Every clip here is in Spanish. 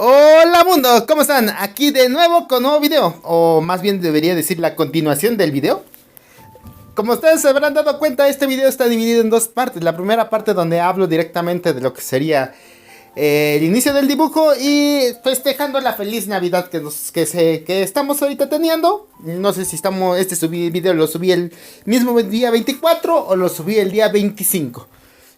Hola mundo, ¿cómo están? Aquí de nuevo con nuevo video, o más bien debería decir la continuación del video. Como ustedes se habrán dado cuenta, este video está dividido en dos partes. La primera parte donde hablo directamente de lo que sería el inicio del dibujo y festejando la feliz Navidad que estamos ahorita teniendo. No sé si video lo subí el mismo día 24 o lo subí el día 25.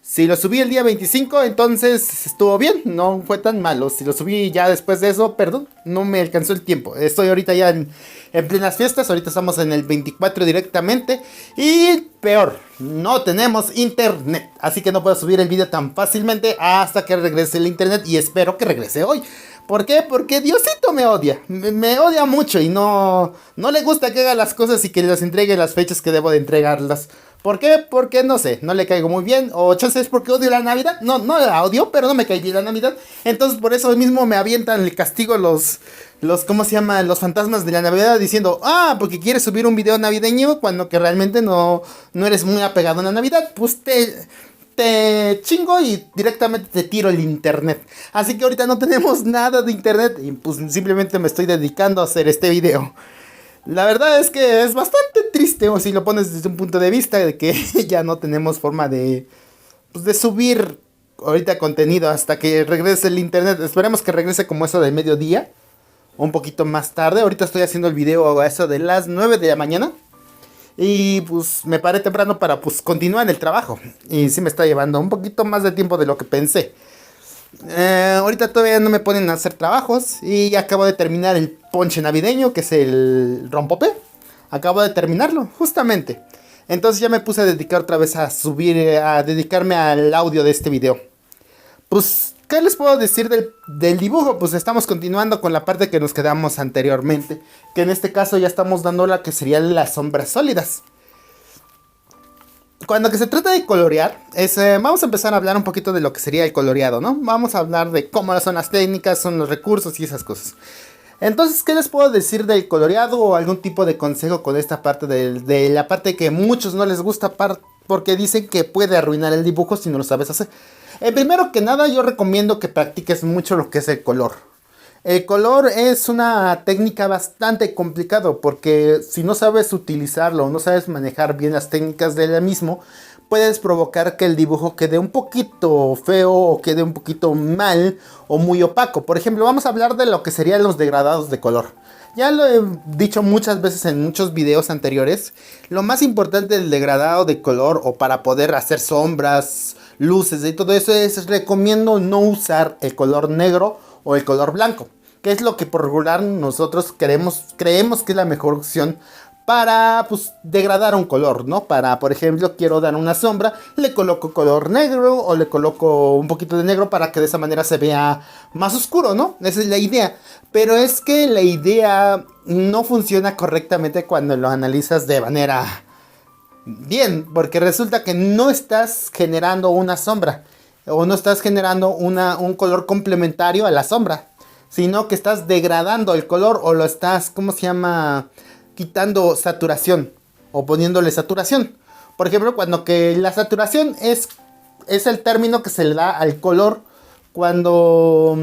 Si lo subí el día 25, entonces estuvo bien, no fue tan malo. Si lo subí ya después de eso, perdón, no me alcanzó el tiempo. Estoy ahorita ya en plenas fiestas, ahorita estamos en el 24 directamente. Y peor, no tenemos internet, así que no puedo subir el video tan fácilmente hasta que regrese el internet y espero que regrese hoy. ¿Por qué? Porque Diosito me odia, me odia mucho y no le gusta que haga las cosas y que las entregue las fechas que debo de entregarlas. ¿Por qué? Porque no sé, no le caigo muy bien. O chance es porque odio la Navidad. No la odio, pero no me cae bien la Navidad. Entonces por eso mismo me avientan el castigo ¿cómo se llama? Los fantasmas de la Navidad diciendo, porque quieres subir un video navideño cuando que realmente no eres muy apegado a la Navidad. Pues te chingo y directamente te tiro el internet. Así que ahorita no tenemos nada de internet y pues simplemente me estoy dedicando a hacer este video. La verdad es que es bastante triste, o si lo pones desde un punto de vista de que ya no tenemos forma de subir ahorita contenido hasta que regrese el internet. Esperemos que regrese como eso de mediodía, un poquito más tarde. Ahorita estoy haciendo el video a eso de las 9 de la mañana. Y pues me paré temprano para pues continuar el trabajo. Y sí me está llevando un poquito más de tiempo de lo que pensé. Ahorita todavía no me ponen a hacer trabajos y ya acabo de terminar el ponche navideño, que es el rompope. Acabo de terminarlo, justamente. Entonces ya me puse a dedicar otra vez a dedicarme al audio de este video. Pues, ¿qué les puedo decir del dibujo? Pues estamos continuando con la parte que nos quedamos anteriormente, que en este caso ya estamos dando la que serían las sombras sólidas. Cuando que se trata de colorear, vamos a empezar a hablar un poquito de lo que sería el coloreado, ¿no? Vamos a hablar de cómo son las técnicas, son los recursos y esas cosas. Entonces, ¿qué les puedo decir del coloreado o algún tipo de consejo con esta parte de la parte que muchos no les gusta porque dicen que puede arruinar el dibujo si no lo sabes hacer? Primero que nada, yo recomiendo que practiques mucho lo que es el color. El color es una técnica bastante complicado porque si no sabes utilizarlo o no sabes manejar bien las técnicas de la mismo, puedes provocar que el dibujo quede un poquito feo o quede un poquito mal o muy opaco. Por ejemplo, vamos a hablar de lo que serían los degradados de color. Ya lo he dicho muchas veces en muchos videos anteriores. Lo más importante del degradado de color o para poder hacer sombras, luces y todo eso recomiendo no usar el color negro o el color blanco, que es lo que por regular nosotros creemos que es la mejor opción para pues degradar un color, ¿no? Para, por ejemplo, quiero dar una sombra, le coloco color negro o le coloco un poquito de negro para que de esa manera se vea más oscuro, ¿no? Esa es la idea. Pero es que la idea no funciona correctamente cuando lo analizas de manera bien, porque resulta que no estás generando una sombra o no estás generando un color complementario a la sombra, sino que estás degradando el color o lo estás, ¿cómo se llama? Quitando saturación o poniéndole saturación. Por ejemplo, cuando que la saturación es el término que se le da al color cuando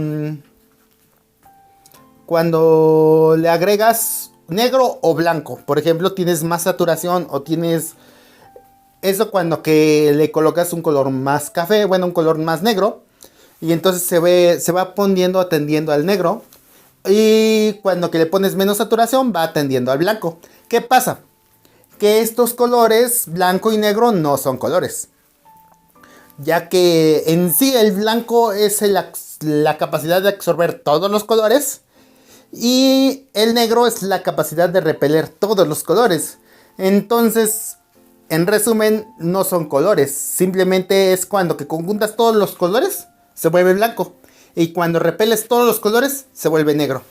le agregas negro o blanco. Por ejemplo, tienes más saturación o tienes eso cuando que le colocas un color más café, bueno, un color más negro. Y entonces se va poniendo atendiendo al negro. Y cuando que le pones menos saturación va atendiendo al blanco. ¿Qué pasa? Que estos colores, blanco y negro, no son colores. Ya que en sí el blanco es la capacidad de absorber todos los colores. Y el negro es la capacidad de repeler todos los colores. Entonces, en resumen, no son colores. Simplemente es cuando que conjuntas todos los colores, se vuelve blanco. Y cuando repeles todos los colores, se vuelve negro.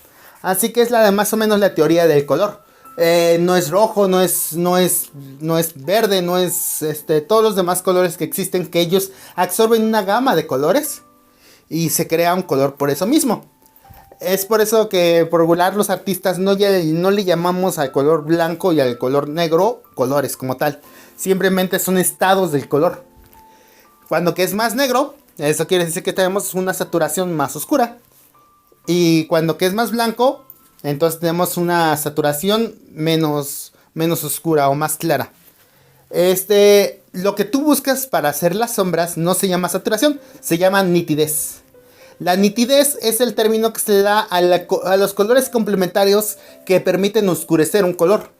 Así que es más o menos la teoría del color. No es rojo, no es verde, no es todos los demás colores que existen, que ellos absorben una gama de colores y se crea un color por eso mismo. Es por eso que por regular los artistas no le llamamos al color blanco y al color negro colores como tal. Simplemente son estados del color. Cuando que es más negro, eso quiere decir que tenemos una saturación más oscura. Y cuando que es más blanco, entonces tenemos una saturación menos oscura o más clara. Lo que tú buscas para hacer las sombras no se llama saturación, se llama nitidez. La nitidez es el término que se le da a los colores complementarios que permiten oscurecer un color.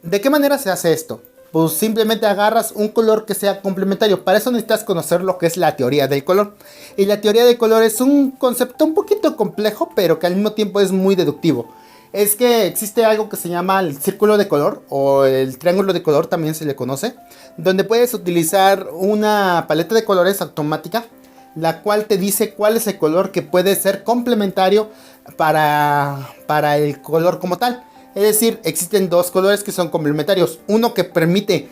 ¿De qué manera se hace esto? Pues simplemente agarras un color que sea complementario. Para eso necesitas conocer lo que es la teoría del color. Y la teoría del color es un concepto un poquito complejo, pero que al mismo tiempo es muy deductivo. Es que existe algo que se llama el círculo de color, o el triángulo de color también se le conoce, donde puedes utilizar una paleta de colores automática, la cual te dice cuál es el color que puede ser complementario para el color como tal. Es decir, existen dos colores que son complementarios. Uno que permite,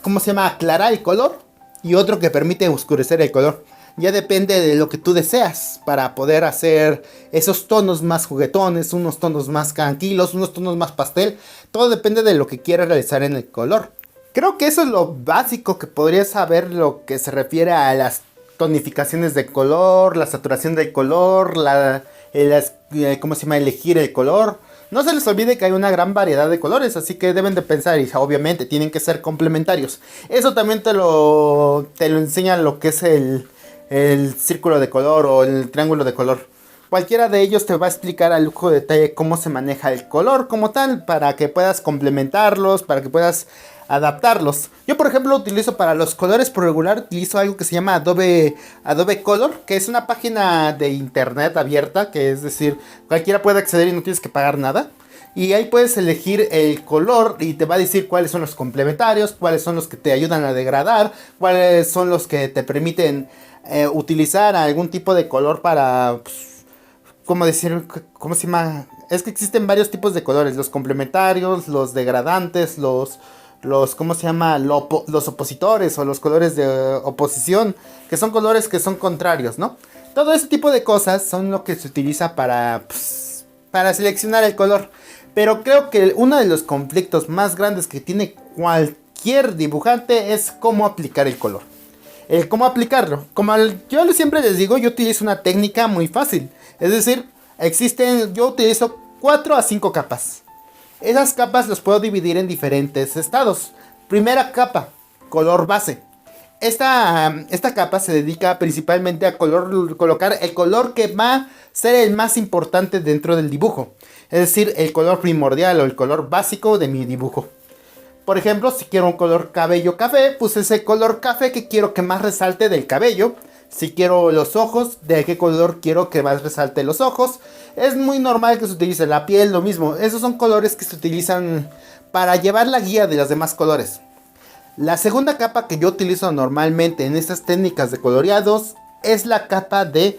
¿cómo se llama?, aclarar el color, y otro que permite oscurecer el color. Ya depende de lo que tú deseas para poder hacer esos tonos más juguetones, unos tonos más tranquilos, unos tonos más pastel. Todo depende de lo que quieras realizar en el color. Creo que eso es lo básico que podrías saber, lo que se refiere a las tonificaciones de color, la saturación del color, ¿cómo se llama?, elegir el color. No se les olvide que hay una gran variedad de colores, así que deben de pensar, y obviamente tienen que ser complementarios. Eso también te lo enseña lo que es el círculo de color o el triángulo de color. Cualquiera de ellos te va a explicar a lujo de detalle cómo se maneja el color como tal, para que puedas complementarlos, para que puedas adaptarlos. Yo, por ejemplo, utilizo para los colores por regular, utilizo algo que se llama Adobe Color, que es una página de internet abierta, que es decir, cualquiera puede acceder y no tienes que pagar nada. Y ahí puedes elegir el color y te va a decir cuáles son los complementarios, cuáles son los que te ayudan a degradar, cuáles son los que te permiten utilizar algún tipo de color para, pues, ¿cómo decir? ¿Cómo se llama? Es que existen varios tipos de colores, los complementarios, los degradantes, ¿cómo se llama? Los opositores o los colores de oposición, que son colores que son contrarios, ¿no? Todo ese tipo de cosas son lo que se utiliza para seleccionar el color. Pero creo que uno de los conflictos más grandes que tiene cualquier dibujante es cómo aplicar el color. ¿Cómo aplicarlo? Yo siempre les digo, yo utilizo una técnica muy fácil. Es decir, yo utilizo 4 a 5 capas. Esas capas las puedo dividir en diferentes estados. Primera capa, color base. Esta capa se dedica principalmente a colocar el color que va a ser el más importante dentro del dibujo. Es decir, el color primordial o el color básico de mi dibujo. Por ejemplo, si quiero un color cabello café, pues es el color café que quiero que más resalte del cabello. Si quiero los ojos, ¿de qué color quiero que más resalte los ojos? Es muy normal que se utilice la piel, lo mismo. Esos son colores que se utilizan para llevar la guía de los demás colores. La segunda capa que yo utilizo normalmente en estas técnicas de coloreados es la capa de...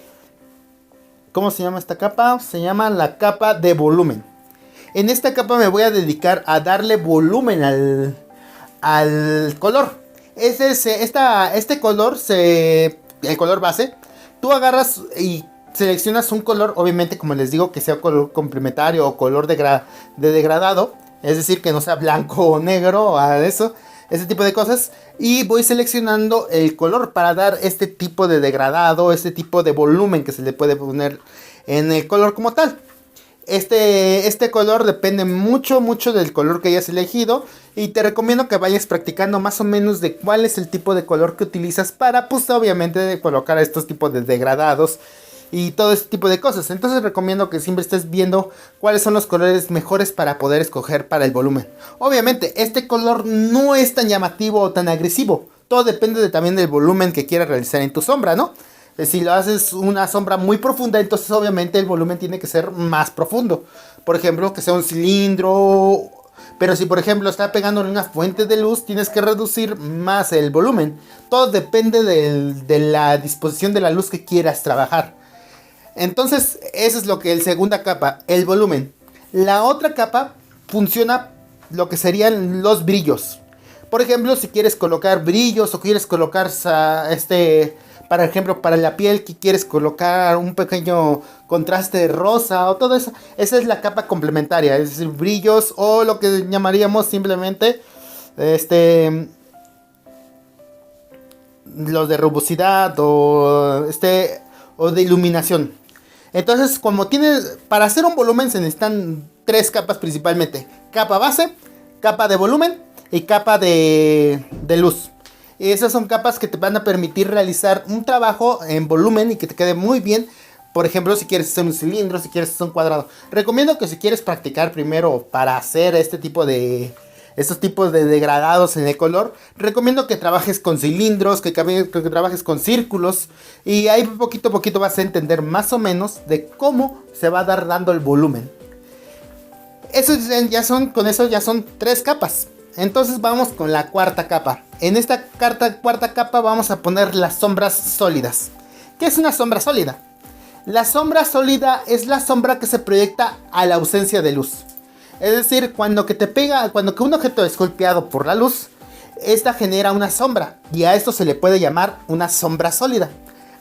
¿Cómo se llama esta capa? Se llama la capa de volumen. En esta capa me voy a dedicar a darle volumen al color. Este color, el color base, tú agarras y seleccionas un color, obviamente como les digo, que sea color complementario o color de degradado. Es decir, que no sea blanco o negro, ese tipo de cosas. Y voy seleccionando el color para dar este tipo de degradado, este tipo de volumen que se le puede poner en el color como tal. Este color depende mucho del color que hayas elegido. Y te recomiendo que vayas practicando más o menos de cuál es el tipo de color que utilizas para, pues obviamente, colocar estos tipos de degradados y todo ese tipo de cosas. Entonces recomiendo que siempre estés viendo cuáles son los colores mejores para poder escoger para el volumen. Obviamente este color no es tan llamativo o tan agresivo. Todo depende también del volumen que quieras realizar en tu sombra, ¿no? Si lo haces una sombra muy profunda, entonces obviamente el volumen tiene que ser más profundo. Por ejemplo, que sea un cilindro. Pero si por ejemplo está pegándole una fuente de luz, tienes que reducir más el volumen. Todo depende de la disposición de la luz que quieras trabajar. Entonces, eso es lo que es la segunda capa, el volumen. La otra capa funciona lo que serían los brillos. Por ejemplo, si quieres colocar brillos o quieres colocar para ejemplo, para la piel, que quieres colocar un pequeño contraste rosa o todo eso, esa es la capa complementaria, es decir, brillos o lo que llamaríamos simplemente los de rugosidad o de iluminación. Entonces, como tienes, para hacer un volumen se necesitan tres capas principalmente: capa base, capa de volumen y capa de luz. Y esas son capas que te van a permitir realizar un trabajo en volumen y que te quede muy bien. Por ejemplo, si quieres hacer un cilindro, si quieres hacer un cuadrado. Recomiendo que si quieres practicar primero para hacer estos tipos de degradados en el color, recomiendo que trabajes con cilindros, que trabajes con círculos. Y ahí poquito a poquito vas a entender más o menos de cómo se va a dar dando el volumen. Con eso ya son tres capas. Entonces vamos con la cuarta capa. En esta cuarta capa vamos a poner las sombras sólidas. ¿Qué es una sombra sólida? La sombra sólida es la sombra que se proyecta a la ausencia de luz. Es decir, cuando que un objeto es golpeado por la luz, esta genera una sombra, y a esto se le puede llamar una sombra sólida.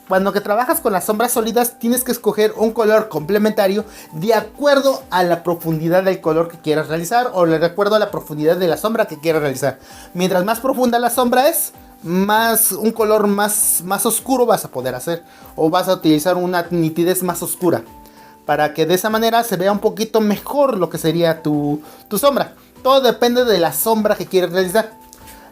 Cuando que trabajas con las sombras sólidas, tienes que escoger un color complementario de acuerdo a la profundidad del color que quieras realizar, o de acuerdo a la profundidad de la sombra que quieras realizar. Mientras más profunda la sombra es, un color más oscuro vas a poder hacer, o vas a utilizar una nitidez más oscura, para que de esa manera se vea un poquito mejor lo que sería tu sombra. Todo depende de la sombra que quieres realizar.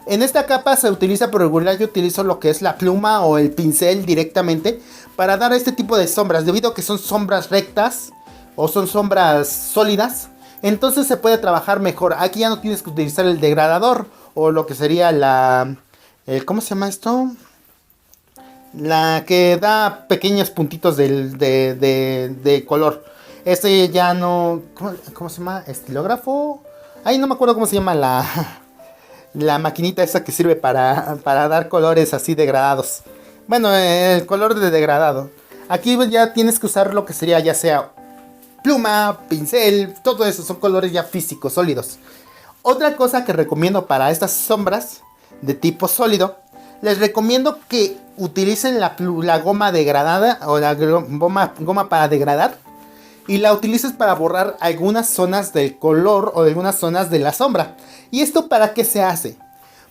En esta capa se utiliza, por regular yo utilizo lo que es la pluma o el pincel directamente para dar este tipo de sombras, debido a que son sombras rectas o son sombras sólidas. Entonces se puede trabajar mejor. Aquí ya no tienes que utilizar el degradador o lo que sería ¿cómo se llama esto? La que da pequeños puntitos de color. Este ya no... ¿Cómo se llama? ¿Estilógrafo? Ay, no me acuerdo cómo se llama la maquinita esa que sirve para dar colores así degradados. Bueno, el color de degradado. Aquí ya tienes que usar lo que sería ya sea pluma, pincel, todo eso son colores ya físicos, sólidos. Otra cosa que recomiendo para estas sombras de tipo sólido, les recomiendo que utilicen la goma degradada o la goma para degradar, y la utilices para borrar algunas zonas del color o algunas zonas de la sombra. ¿Y esto para qué se hace?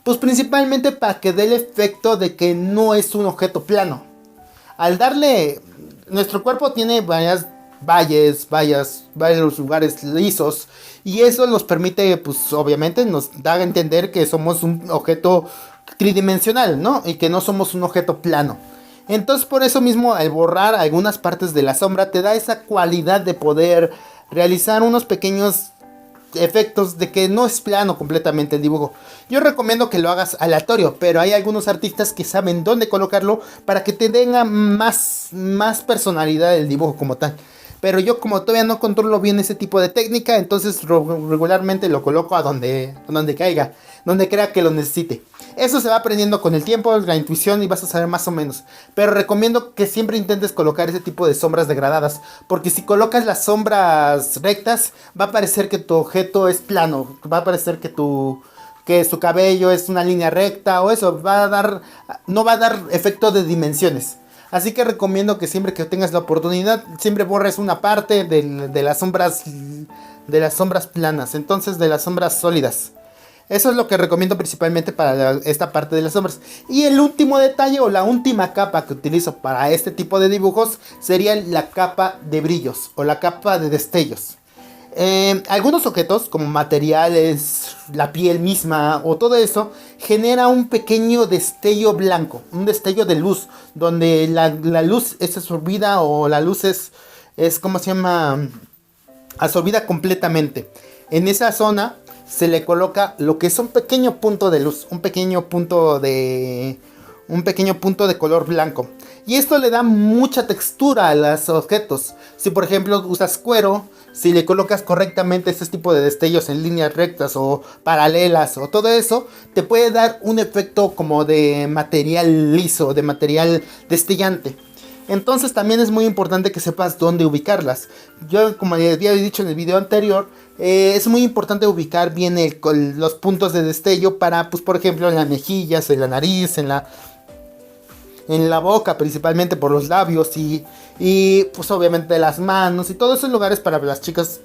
Pues principalmente para que dé el efecto de que no es un objeto plano. Al darle... Nuestro cuerpo tiene varios lugares lisos, y eso nos permite, pues obviamente nos da a entender que somos un objeto tridimensional, ¿no? Y que no somos un objeto plano. Entonces por eso mismo, al borrar algunas partes de la sombra, te da esa cualidad de poder realizar unos pequeños efectos de que no es plano completamente el dibujo. Yo recomiendo que lo hagas aleatorio, pero hay algunos artistas que saben dónde colocarlo para que te tenga más personalidad el dibujo como tal. Pero yo, como todavía no controlo bien ese tipo de técnica, entonces regularmente lo coloco a donde caiga, donde crea que lo necesite. Eso se va aprendiendo con el tiempo, la intuición, y vas a saber más o menos. Pero recomiendo que siempre intentes colocar ese tipo de sombras degradadas, porque si colocas las sombras rectas, va a parecer que tu objeto es plano, va a parecer que su cabello es una línea recta, o eso no va a dar efecto de dimensiones. Así que recomiendo que siempre que tengas la oportunidad, siempre borres una parte de las sombras planas, entonces de las sombras sólidas. Eso es lo que recomiendo principalmente para esta parte de las sombras. Y el último detalle, o la última capa que utilizo para este tipo de dibujos, sería la capa de brillos o la capa de destellos. Algunos objetos, como materiales, la piel misma o todo eso, genera un pequeño destello blanco, un destello de luz, donde la luz es absorbida, o la luz es ¿cómo se llama? Absorbida completamente. En esa zona se le coloca lo que es un pequeño punto de luz, un pequeño punto de color blanco. Y esto le da mucha textura a los objetos. Si por ejemplo usas cuero, si le colocas correctamente este tipo de destellos en líneas rectas o paralelas o todo eso, te puede dar un efecto como de material liso, de material destellante. Entonces también es muy importante que sepas dónde ubicarlas. Yo, como ya había dicho en el video anterior, es muy importante ubicar bien los puntos de destello para, pues por ejemplo, en las mejillas, en la nariz, en la boca, principalmente por los labios y pues obviamente las manos y todos esos lugares para las chicas,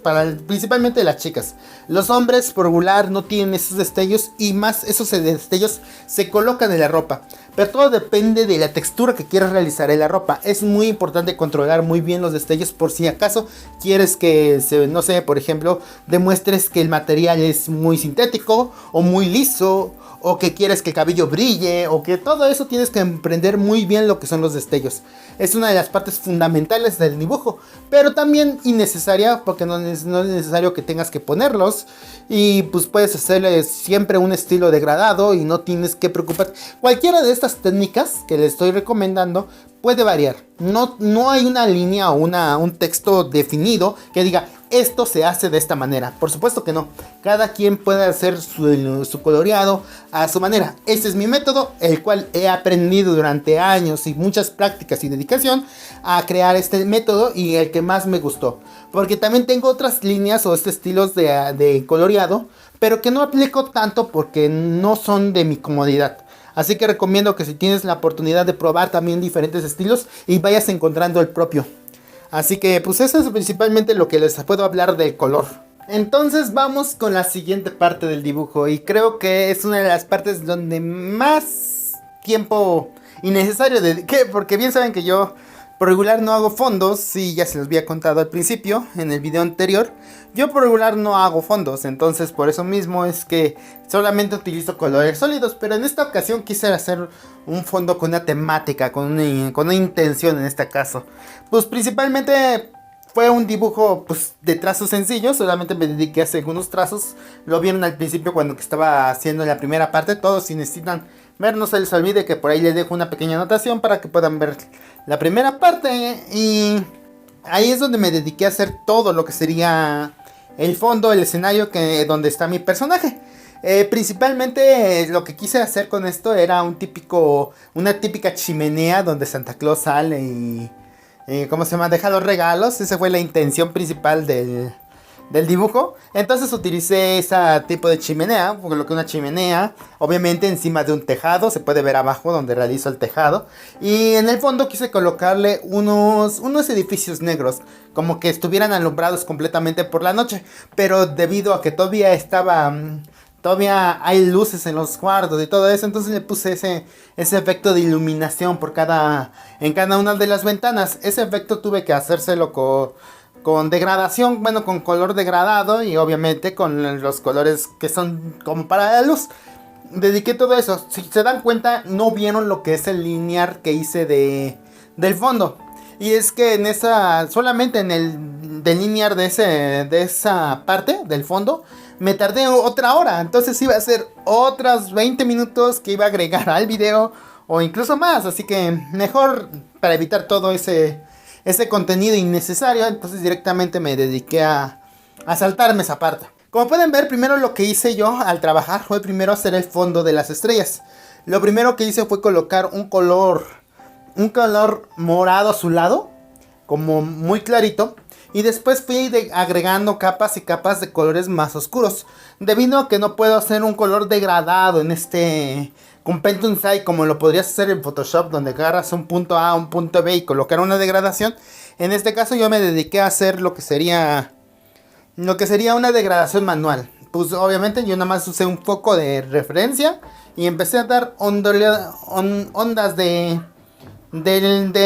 principalmente las chicas. Los hombres por regular no tienen esos destellos y más esos destellos se colocan en la ropa. Pero todo depende de la textura que quieras realizar en la ropa. Es muy importante controlar muy bien los destellos por si acaso quieres que, no sé, por ejemplo, demuestres que el material es muy sintético o muy liso, o que quieres que el cabello brille, o que todo eso tienes que emprender muy bien lo que son los destellos. Es una de las partes fundamentales del dibujo, pero también innecesaria porque no es necesario que tengas que ponerlos. Y pues puedes hacerle siempre un estilo degradado y no tienes que preocuparte. Cualquiera de estas técnicas que les estoy recomendando puede variar. No hay una línea o un texto definido que diga esto se hace de esta manera. Por supuesto que no. Cada quien puede hacer su coloreado a su manera. Este es mi método, el cual he aprendido durante años y muchas prácticas y dedicación a crear este método y el que más me gustó. Porque también tengo otras líneas o estilos de coloreado, pero que no aplico tanto porque no son de mi comodidad. Así que recomiendo que si tienes la oportunidad de probar también diferentes estilos y vayas encontrando el propio. Así que pues eso es principalmente lo que les puedo hablar del color. Entonces vamos con la siguiente parte del dibujo y creo que es una de las partes donde más tiempo innecesario dediqué, porque bien saben que yo por regular no hago fondos, sí, ya se los había contado al principio en el video anterior. Yo por regular no hago fondos, entonces por eso mismo es que solamente utilizo colores sólidos. Pero en esta ocasión quise hacer un fondo con una temática, con una intención en este caso. Pues principalmente fue un dibujo pues de trazos sencillos, solamente me dediqué a hacer algunos trazos. Lo vieron al principio cuando estaba haciendo la primera parte. Todos si necesitan ver, no se les olvide que por ahí les dejo una pequeña anotación para que puedan ver la primera parte. Y ahí es donde me dediqué a hacer todo lo que sería el fondo, el escenario donde está mi personaje. Principalmente lo que quise hacer con esto era una típica chimenea donde Santa Claus sale y ¿cómo se llama? Deja los regalos. Esa fue la intención principal del dibujo. Entonces utilicé ese tipo de chimenea, coloqué una chimenea, obviamente encima de un tejado, se puede ver abajo donde realizo el tejado. Y en el fondo quise colocarle unos edificios negros, como que estuvieran alumbrados completamente por la noche. Pero debido a que todavía hay luces en los cuartos y todo eso, entonces le puse ese efecto de iluminación en cada una de las ventanas. Ese efecto tuve que hacérselo con degradación, bueno, con color degradado y obviamente con los colores que son como para la luz. Dediqué todo eso. Si se dan cuenta, no vieron lo que es el linear que hice del fondo. Y es que solamente en el delinear de esa parte del fondo, me tardé otra hora. Entonces iba a ser otras 20 minutos que iba a agregar al video o incluso más. Así que mejor para evitar todo ese contenido innecesario, entonces directamente me dediqué a saltarme esa parte. Como pueden ver, primero lo que hice yo al trabajar fue primero hacer el fondo de las estrellas. Lo primero que hice fue colocar un color morado azulado, como muy clarito. Y después fui agregando capas y capas de colores más oscuros. Debido a que no puedo hacer un color degradado con Paint on Site como lo podrías hacer en Photoshop, donde agarras un punto A, un punto B y colocar una degradación. En este caso yo me dediqué a hacer lo que sería una degradación manual. Pues obviamente yo nada más usé un foco de referencia y empecé a dar ondas de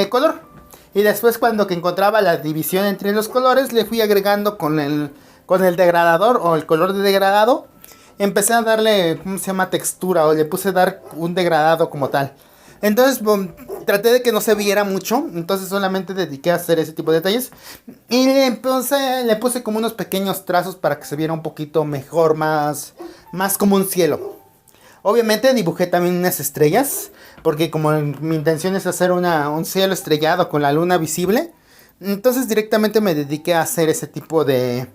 color. Y después cuando encontraba la división entre los colores, le fui agregando con el degradador o el color de degradado. Empecé a darle, ¿cómo se llama? Textura, o le puse a dar un degradado como tal. Entonces traté de que no se viera mucho, entonces solamente dediqué a hacer ese tipo de detalles. Y le puse como unos pequeños trazos para que se viera un poquito mejor, más como un cielo. Obviamente dibujé también unas estrellas, porque como mi intención es hacer un cielo estrellado con la luna visible, entonces directamente me dediqué a hacer ese tipo de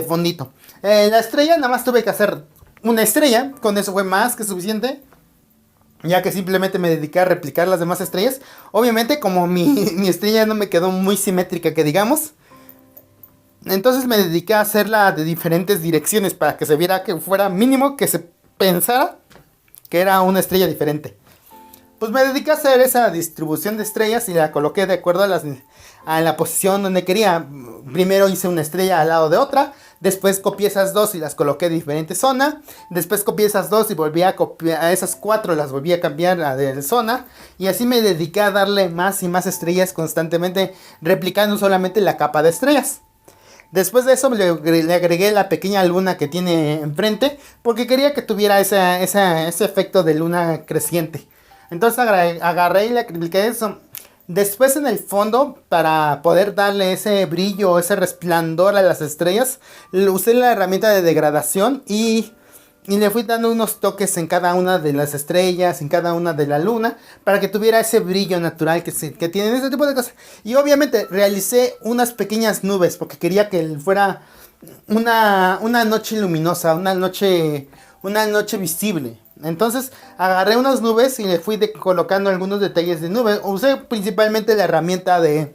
fondito. La estrella nada más tuve que hacer una estrella, con eso fue más que suficiente, ya que simplemente me dediqué a replicar las demás estrellas. Obviamente como mi estrella no me quedó muy simétrica que digamos, entonces me dediqué a hacerla de diferentes direcciones para que se viera que fuera mínimo que se pensara que era una estrella diferente. pues me dediqué a hacer esa distribución de estrellas y la coloqué de acuerdo a la posición donde quería. Primero hice una estrella al lado de otra, después copié esas dos y las coloqué en diferente zona, después copié esas dos y volví a copiar a esas cuatro, las volví a cambiar de zona, y así me dediqué a darle más y más estrellas constantemente, replicando solamente la capa de estrellas. Después de eso le agregué la pequeña luna que tiene enfrente, porque quería que tuviera ese efecto de luna creciente. Entonces agarré y le apliqué eso. Después en el fondo, para poder darle ese brillo, ese resplandor a las estrellas, usé la herramienta de degradación y le fui dando unos toques en cada una de las estrellas, en cada una de la luna, para que tuviera ese brillo natural que tienen ese tipo de cosas. Y obviamente realicé unas pequeñas nubes, porque quería que fuera una noche luminosa, una noche visible. Entonces agarré unas nubes y le fui colocando algunos detalles de nubes. Usé principalmente la herramienta de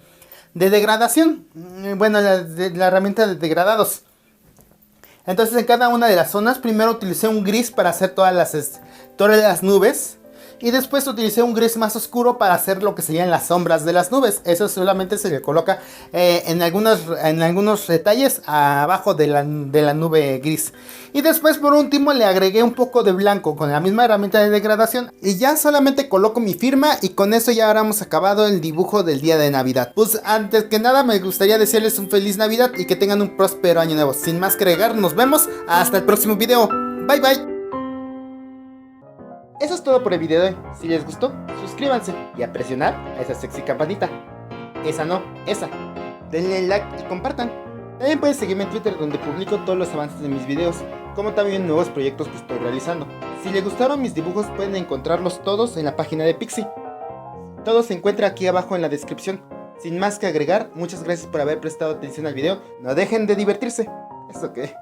degradación. Bueno, la herramienta de degradados. Entonces en cada una de las zonas primero utilicé un gris para hacer todas las nubes. Y después utilicé un gris más oscuro para hacer lo que serían las sombras de las nubes. Eso solamente se le coloca en algunos detalles abajo de la nube gris. Y después por último le agregué un poco de blanco con la misma herramienta de degradación. Y ya solamente coloco mi firma y con eso ya habremos acabado el dibujo del día de Navidad. Pues antes que nada me gustaría desearles un feliz Navidad y que tengan un próspero año nuevo. Sin más que agregar, nos vemos hasta el próximo video. Bye bye. Eso es todo por el video de hoy. Si les gustó, suscríbanse y a presionar a esa sexy campanita. Esa no, esa. Denle like y compartan. También pueden seguirme en Twitter, donde publico todos los avances de mis videos, como también nuevos proyectos que estoy realizando. Si les gustaron mis dibujos, pueden encontrarlos todos en la página de Pixie. Todo se encuentra aquí abajo en la descripción. Sin más que agregar, muchas gracias por haber prestado atención al video. No dejen de divertirse. ¿Eso qué?